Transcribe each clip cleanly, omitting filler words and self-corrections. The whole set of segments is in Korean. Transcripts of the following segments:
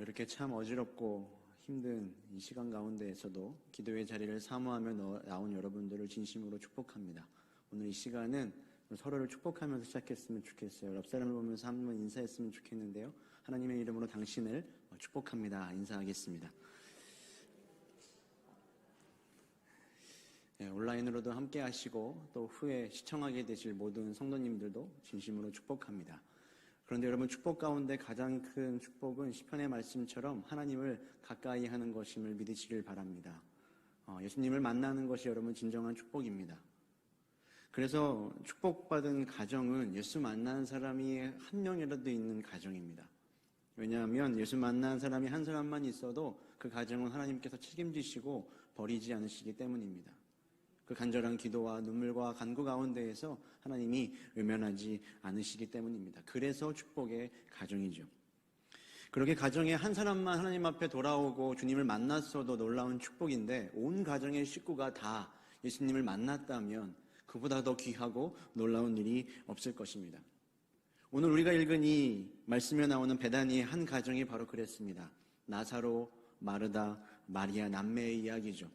이렇게 참 어지럽고 힘든 이 시간 가운데에서도 기도의 자리를 사모하며 나온 여러분들을 진심으로 축복합니다. 오늘 이 시간은 서로를 축복하면서 시작했으면 좋겠어요. 옆 사람을 보면서 한번 인사했으면 좋겠는데요. 하나님의 이름으로 당신을 축복합니다. 인사하겠습니다. 온라인으로도 함께 하시고 또 후에 시청하게 되실 모든 성도님들도 진심으로 축복합니다. 그런데 여러분, 축복 가운데 가장 큰 축복은 시편의 말씀처럼 하나님을 가까이 하는 것임을 믿으시길 바랍니다. 예수님을 만나는 것이 여러분 진정한 축복입니다. 그래서 축복받은 가정은 예수 만나는 사람이 한 명이라도 있는 가정입니다. 왜냐하면 예수 만나는 사람이 한 사람만 있어도 그 가정은 하나님께서 책임지시고 버리지 않으시기 때문입니다. 그 간절한 기도와 눈물과 간구 가운데에서 하나님이 외면하지 않으시기 때문입니다. 그래서 축복의 가정이죠. 그렇게 가정에 한 사람만 하나님 앞에 돌아오고 주님을 만났어도 놀라운 축복인데, 온 가정의 식구가 다 예수님을 만났다면 그보다 더 귀하고 놀라운 일이 없을 것입니다. 오늘 우리가 읽은 이 말씀에 나오는 베다니의 한 가정이 바로 그랬습니다. 나사로, 마르다, 마리아 남매의 이야기죠.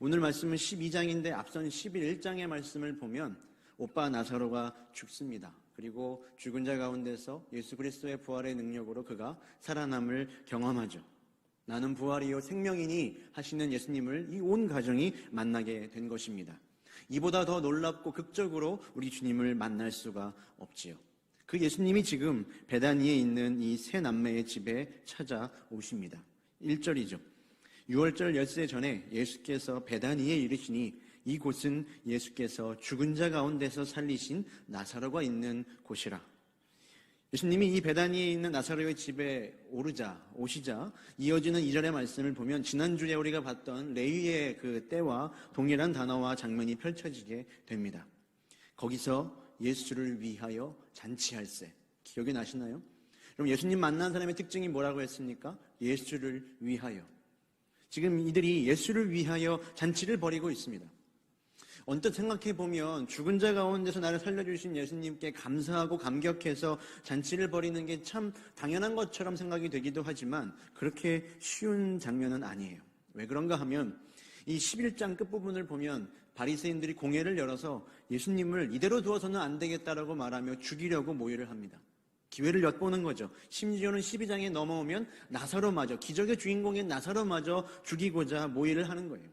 오늘 말씀은 12장인데 앞선 11장의 말씀을 보면 오빠 나사로가 죽습니다. 그리고 죽은 자 가운데서 예수 그리스도의 부활의 능력으로 그가 살아남을 경험하죠. 나는 부활이요 생명이니 하시는 예수님을 이 온 가정이 만나게 된 것입니다. 이보다 더 놀랍고 극적으로 우리 주님을 만날 수가 없지요. 그 예수님이 지금 베다니에 있는 이 세 남매의 집에 찾아오십니다. 1절이죠. 6월절 엿새 전에 예수께서 베다니에 이르시니 이곳은 예수께서 죽은 자 가운데서 살리신 나사로가 있는 곳이라. 예수님이 이 베다니에 있는 나사로의 집에 오시자 이어지는 2절의 말씀을 보면 지난주에 우리가 봤던 레위의 그 때와 동일한 단어와 장면이 펼쳐지게 됩니다. 거기서 예수를 위하여 잔치할세. 기억이 나시나요? 그럼 예수님 만난 사람의 특징이 뭐라고 했습니까? 예수를 위하여. 지금 이들이 예수를 위하여 잔치를 벌이고 있습니다. 언뜻 생각해보면 죽은 자 가운데서 나를 살려주신 예수님께 감사하고 감격해서 잔치를 벌이는 게 참 당연한 것처럼 생각이 되기도 하지만 그렇게 쉬운 장면은 아니에요. 왜 그런가 하면 이 11장 끝부분을 보면 바리새인들이 공회를 열어서 예수님을 이대로 두어서는 안 되겠다라고 말하며 죽이려고 모의를 합니다. 기회를 엿보는 거죠. 심지어는 12장에 넘어오면 나사로마저, 기적의 주인공인 나사로마저 죽이고자 모의를 하는 거예요.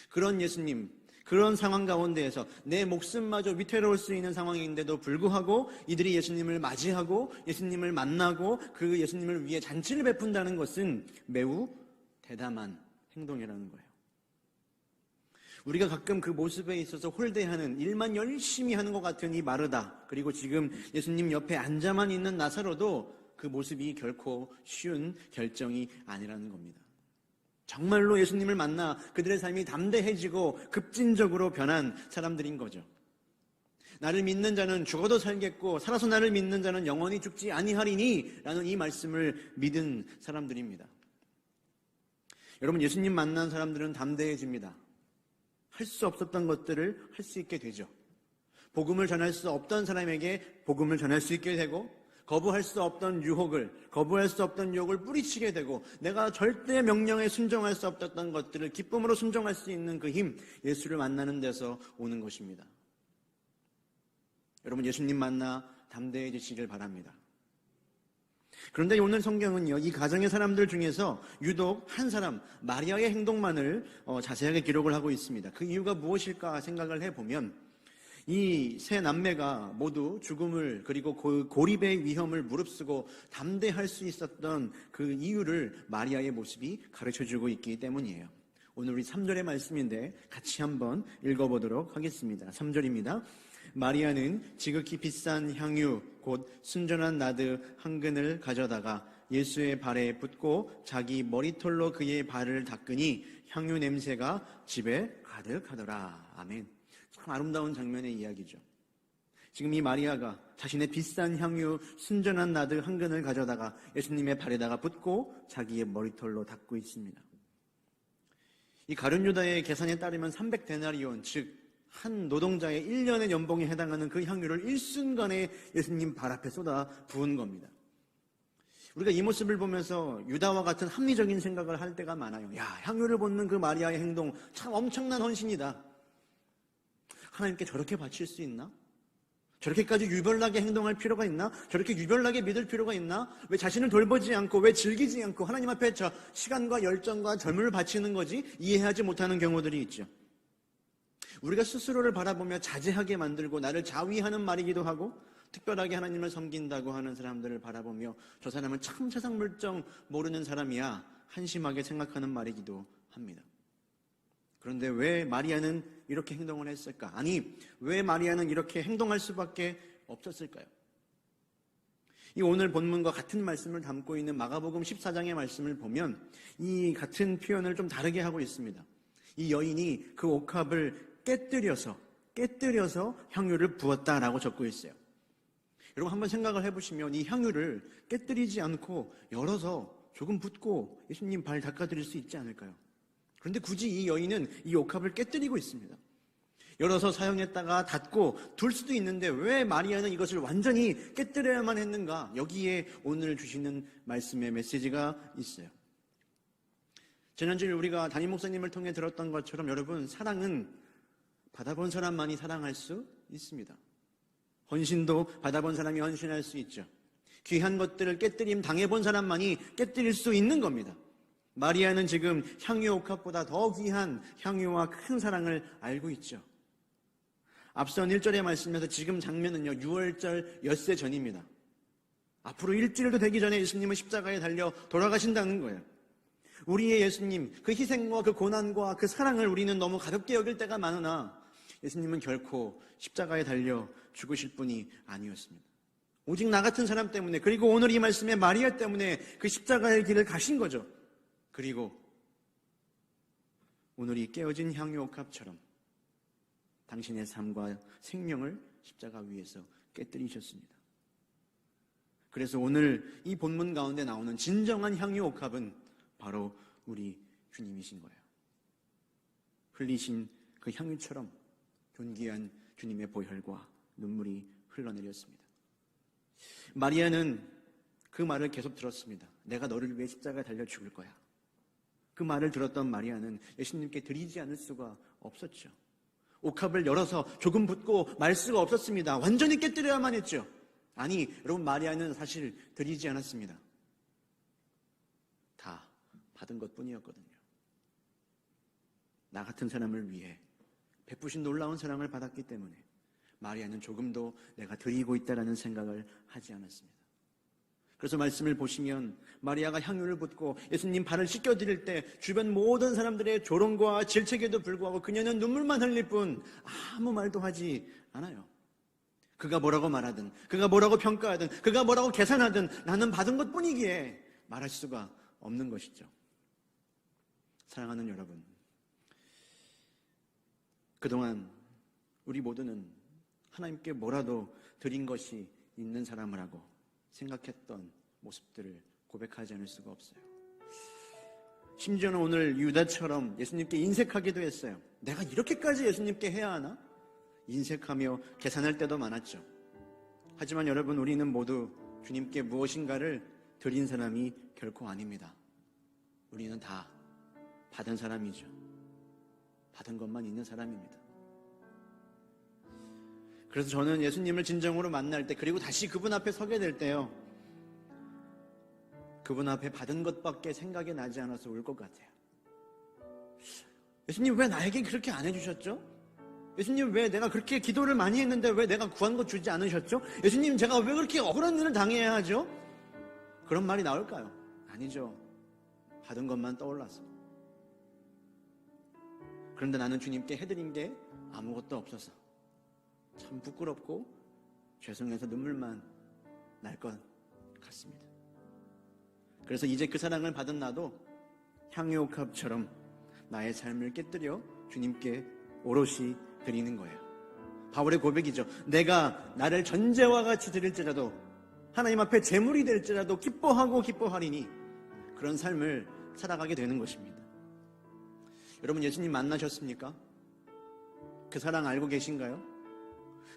그런 예수님, 그런 상황 가운데에서 내 목숨마저 위태로울 수 있는 상황인데도 불구하고 이들이 예수님을 맞이하고 예수님을 만나고 그 예수님을 위해 잔치를 베푼다는 것은 매우 대담한 행동이라는 거예요. 우리가 가끔 그 모습에 있어서 홀대하는, 일만 열심히 하는 것 같은 이 마르다, 그리고 지금 예수님 옆에 앉아만 있는 나사로도 그 모습이 결코 쉬운 결정이 아니라는 겁니다. 정말로 예수님을 만나 그들의 삶이 담대해지고 급진적으로 변한 사람들인 거죠. 나를 믿는 자는 죽어도 살겠고 살아서 나를 믿는 자는 영원히 죽지 아니하리니 라는 이 말씀을 믿은 사람들입니다. 여러분, 예수님 만난 사람들은 담대해집니다. 할 수 없었던 것들을 할 수 있게 되죠. 복음을 전할 수 없던 사람에게 복음을 전할 수 있게 되고, 거부할 수 없던 유혹을, 거부할 수 없던 유혹을 뿌리치게 되고, 내가 절대 명령에 순종할 수 없었던 것들을 기쁨으로 순종할 수 있는 그 힘, 예수를 만나는 데서 오는 것입니다. 여러분, 예수님 만나 담대해지시길 바랍니다. 그런데 오늘 성경은요, 이 가정의 사람들 중에서 유독 한 사람, 마리아의 행동만을 자세하게 기록을 하고 있습니다. 그 이유가 무엇일까 생각을 해보면, 이 세 남매가 모두 죽음을, 그리고 고립의 위험을 무릅쓰고 담대할 수 있었던 그 이유를 마리아의 모습이 가르쳐주고 있기 때문이에요. 오늘 우리 3절의 말씀인데 같이 한번 읽어보도록 하겠습니다. 3절입니다. 마리아는 지극히 비싼 향유 곧 순전한 나드 한 근을 가져다가 예수의 발에 붓고 자기 머리털로 그의 발을 닦으니 향유 냄새가 집에 가득하더라. 아멘. 참 아름다운 장면의 이야기죠. 지금 이 마리아가 자신의 비싼 향유 순전한 나드 한 근을 가져다가 예수님의 발에다가 붓고 자기의 머리털로 닦고 있습니다. 이 가룟 유다의 계산에 따르면 300데나리온, 즉 한 노동자의 1년의 연봉에 해당하는 그 향유를 일순간에 예수님 발 앞에 쏟아 부은 겁니다. 우리가 이 모습을 보면서 유다와 같은 합리적인 생각을 할 때가 많아요. 야, 향유를 붓는 그 마리아의 행동 참 엄청난 헌신이다. 하나님께 저렇게 바칠 수 있나? 저렇게까지 유별나게 행동할 필요가 있나? 저렇게 유별나게 믿을 필요가 있나? 왜 자신을 돌보지 않고, 왜 즐기지 않고 하나님 앞에 저 시간과 열정과 젊음을 바치는 거지? 이해하지 못하는 경우들이 있죠. 우리가 스스로를 바라보며 자제하게 만들고 나를 자위하는 말이기도 하고, 특별하게 하나님을 섬긴다고 하는 사람들을 바라보며 저 사람은 참 세상 물정 모르는 사람이야 한심하게 생각하는 말이기도 합니다. 그런데 왜 마리아는 이렇게 행동을 했을까? 아니, 왜 마리아는 이렇게 행동할 수밖에 없었을까요? 이 오늘 본문과 같은 말씀을 담고 있는 마가복음 14장의 말씀을 보면 이 같은 표현을 좀 다르게 하고 있습니다. 이 여인이 그 옥합을 깨뜨려서 향유를 부었다라고 적고 있어요. 여러분 한번 생각을 해보시면 이 향유를 깨뜨리지 않고 열어서 조금 붓고 예수님 발 닦아드릴 수 있지 않을까요? 그런데 굳이 이 여인은 이 옥합을 깨뜨리고 있습니다. 열어서 사용했다가 닫고 둘 수도 있는데 왜 마리아는 이것을 완전히 깨뜨려야만 했는가? 여기에 오늘 주시는 말씀의 메시지가 있어요. 지난주에 우리가 담임 목사님을 통해 들었던 것처럼 여러분, 사랑은 받아본 사람만이 사랑할 수 있습니다. 헌신도 받아본 사람이 헌신할 수 있죠. 귀한 것들을 깨뜨림 당해본 사람만이 깨뜨릴 수 있는 겁니다. 마리아는 지금 향유 옥합보다 더 귀한 향유와 큰 사랑을 알고 있죠. 앞선 1절의 말씀에서 지금 장면은요, 6월절 엿새 전입니다. 앞으로 일주일도 되기 전에 예수님은 십자가에 달려 돌아가신다는 거예요. 우리의 예수님, 그 희생과 그 고난과 그 사랑을 우리는 너무 가볍게 여길 때가 많으나 예수님은 결코 십자가에 달려 죽으실 분이 아니었습니다. 오직 나 같은 사람 때문에, 그리고 오늘 이 말씀의 마리아 때문에 그 십자가의 길을 가신 거죠. 그리고 오늘 이 깨어진 향유 옥합처럼 당신의 삶과 생명을 십자가 위에서 깨뜨리셨습니다. 그래서 오늘 이 본문 가운데 나오는 진정한 향유 옥합은 바로 우리 주님이신 거예요. 흘리신 그 향유처럼 존귀한 주님의 보혈과 눈물이 흘러내렸습니다. 마리아는 그 말을 계속 들었습니다. 내가 너를 위해 십자가에 달려 죽을 거야. 그 말을 들었던 마리아는 예수님께 드리지 않을 수가 없었죠. 옥합을 열어서 조금 붓고 말 수가 없었습니다. 완전히 깨뜨려야만 했죠. 아니, 여러분, 마리아는 사실 드리지 않았습니다. 다 받은 것뿐이었거든요. 나 같은 사람을 위해 베푸신 놀라운 사랑을 받았기 때문에 마리아는 조금도 내가 드리고 있다라는 생각을 하지 않았습니다. 그래서 말씀을 보시면 마리아가 향유를 붓고 예수님 발을 씻겨드릴 때 주변 모든 사람들의 조롱과 질책에도 불구하고 그녀는 눈물만 흘릴 뿐 아무 말도 하지 않아요. 그가 뭐라고 말하든, 그가 뭐라고 평가하든, 그가 뭐라고 계산하든 나는 받은 것뿐이기에 말할 수가 없는 것이죠. 사랑하는 여러분, 그동안 우리 모두는 하나님께 뭐라도 드린 것이 있는 사람을 하고 생각했던 모습들을 고백하지 않을 수가 없어요. 심지어는 오늘 유다처럼 예수님께 인색하기도 했어요. 내가 이렇게까지 예수님께 해야 하나? 인색하며 계산할 때도 많았죠. 하지만 여러분, 우리는 모두 주님께 무엇인가를 드린 사람이 결코 아닙니다. 우리는 다 받은 사람이죠. 받은 것만 있는 사람입니다. 그래서 저는 예수님을 진정으로 만날 때, 그리고 다시 그분 앞에 서게 될 때요, 그분 앞에 받은 것밖에 생각이 나지 않아서 울 것 같아요. 예수님, 왜 나에게 그렇게 안 해주셨죠? 예수님, 왜 내가 그렇게 기도를 많이 했는데 왜 내가 구한 것 주지 않으셨죠? 예수님, 제가 왜 그렇게 억울한 일을 당해야 하죠? 그런 말이 나올까요? 아니죠. 받은 것만 떠올라서. 그런데 나는 주님께 해드린 게 아무것도 없어서 참 부끄럽고 죄송해서 눈물만 날 것 같습니다. 그래서 이제 그 사랑을 받은 나도 향유옥합처럼 나의 삶을 깨뜨려 주님께 오롯이 드리는 거예요. 바울의 고백이죠. 내가 나를 전제와 같이 드릴지라도, 하나님 앞에 제물이 될지라도 기뻐하고 기뻐하리니, 그런 삶을 살아가게 되는 것입니다. 여러분, 예수님 만나셨습니까? 그 사랑 알고 계신가요?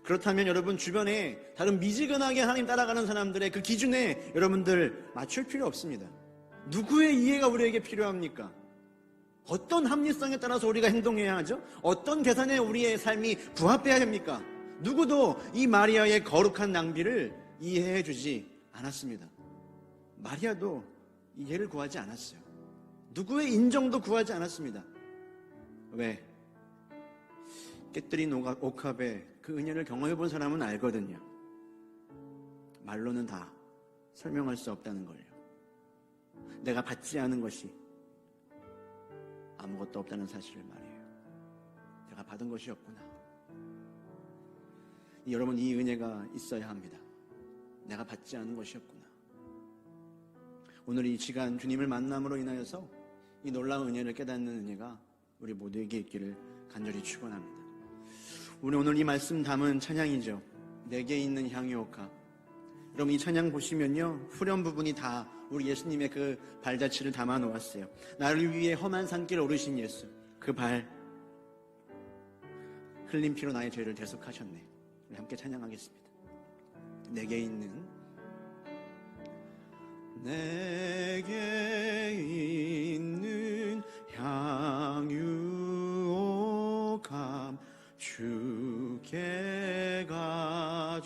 그렇다면 여러분 주변에 다른 미지근하게 하나님 따라가는 사람들의 그 기준에 여러분들 맞출 필요 없습니다. 누구의 이해가 우리에게 필요합니까? 어떤 합리성에 따라서 우리가 행동해야 하죠? 어떤 계산에 우리의 삶이 부합해야 됩니까? 누구도 이 마리아의 거룩한 낭비를 이해해 주지 않았습니다. 마리아도 이해를 구하지 않았어요. 누구의 인정도 구하지 않았습니다. 왜? 깨뜨린 옥합에 그 은혜를 경험해 본 사람은 알거든요. 말로는 다 설명할 수 없다는 걸요. 내가 받지 않은 것이 아무것도 없다는 사실을 말해요. 내가 받은 것이 없구나. 여러분, 이 은혜가 있어야 합니다. 내가 받지 않은 것이 없구나. 오늘 이 시간 주님을 만남으로 인하여서 이 놀라운 은혜를 깨닫는 은혜가 우리 모두에게 있기를 간절히 축원합니다. 우리 오늘 이 말씀 담은 찬양이죠. 내게 있는 향유옥합. 여러분, 이 찬양 보시면요, 후렴 부분이 다 우리 예수님의 그 발자취를 담아 놓았어요. 나를 위해 험한 산길을 오르신 예수, 그 발 흘린 피로 나의 죄를 대속하셨네. 우리 함께 찬양하겠습니다. 내게 있는 향유옥합 주께 가져와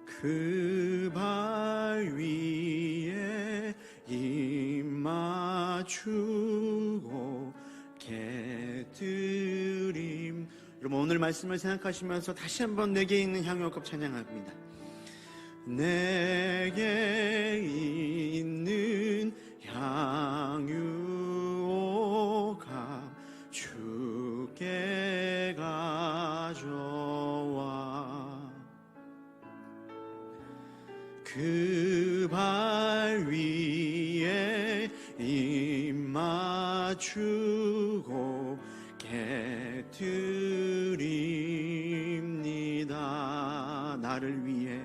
그 발 위에 입 맞추고 깨뜨림. 여러분, 오늘 말씀을 생각하시면서 다시 한번 내게 있는 향유옥합 찬양합니다. 내게 있는 향유옥합 주께 가져와 그 발 위에 입 맞추고 깨뜨립니다. 나를 위해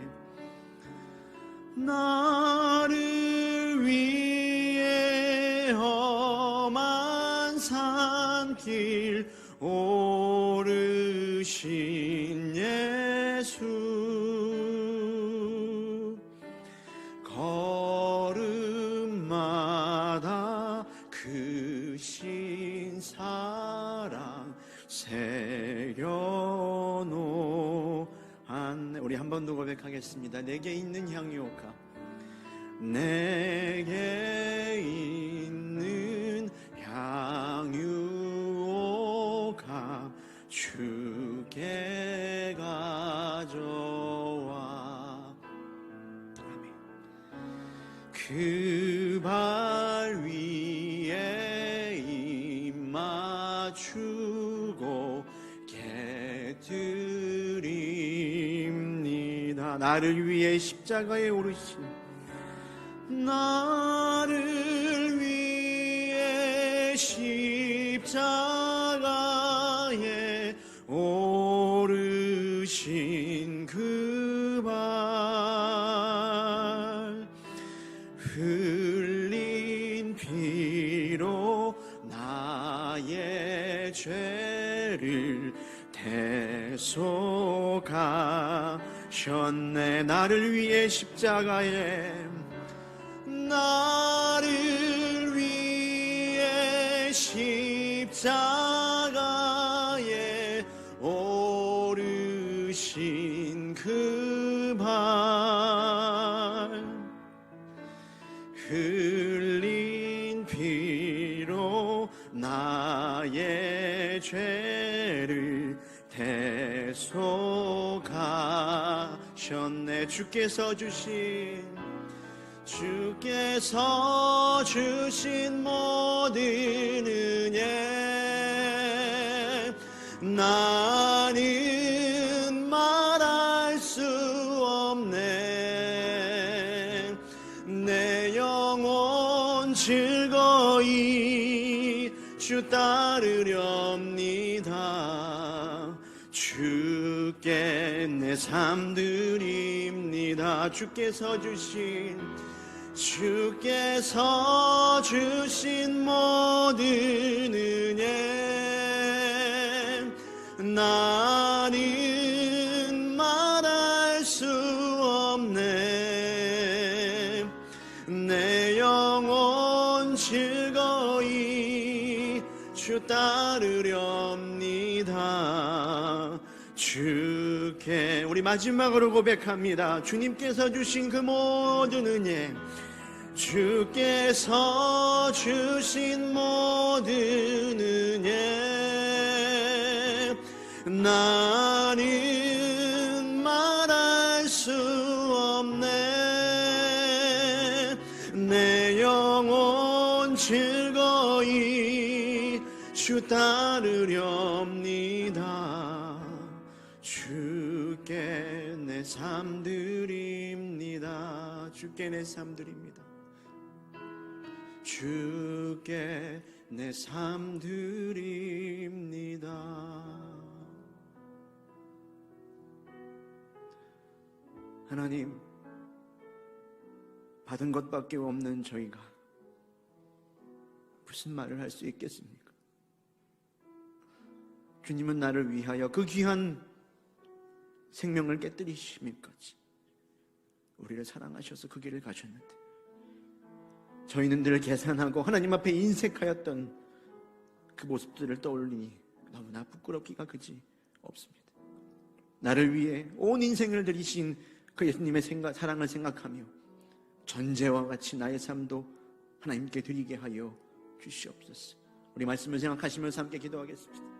험한 산길 오르신 예수, 걸음마다 크신 사랑 새겨놓았네. 우리 한 번 더 고백하겠습니다. 내게 있는 향유옥합, 내게 있는 향유옥합 주께 가져와 아멘. 그 발 위에 입 맞추고 깨뜨립니다. 나를 위해 십자가에 오르신, 나를 위해 십자가에 오르신 그 발 흘린 피로 나의 죄를 대속하셨네. 나를 위해 십자가에, 나를 위해 십자가에 오르신 그 발 흘린 피로 나의 죄를 대속하셨네. 주께서 주신 모든 은혜, 나는 말할 수 없네. 내 영혼 즐거이 주 따르렵니다. 주께 내 삶 드립니다. 주께서 주신 모든 은혜, 나는 말할 수 없네. 내 영혼 즐거이 주 따르렵니다. 주께, 우리 마지막으로 고백합니다. 주님께서 주신 그 모든 은혜, 주께서 주신 모든 은혜, 나는 말할 수 없네. 내 영혼 즐거이 주 따르렵니다. 주께 내 삶 드립니다. 주께 내 삶 드립니다. 주께 내 삶 드립니다. 하나님, 받은 것밖에 없는 저희가 무슨 말을 할 수 있겠습니까? 주님은 나를 위하여 그 귀한 생명을 깨뜨리심일까지 우리를 사랑하셔서 그 길을 가셨는데, 저희는 늘 계산하고 하나님 앞에 인색하였던 그 모습들을 떠올리니 너무나 부끄럽기가 그지 없습니다. 나를 위해 온 인생을 들이신 그 예수님의 사랑을 생각하며 전제와 같이 나의 삶도 하나님께 드리게 하여 주시옵소서. 우리 말씀을 생각하시면서 함께 기도하겠습니다.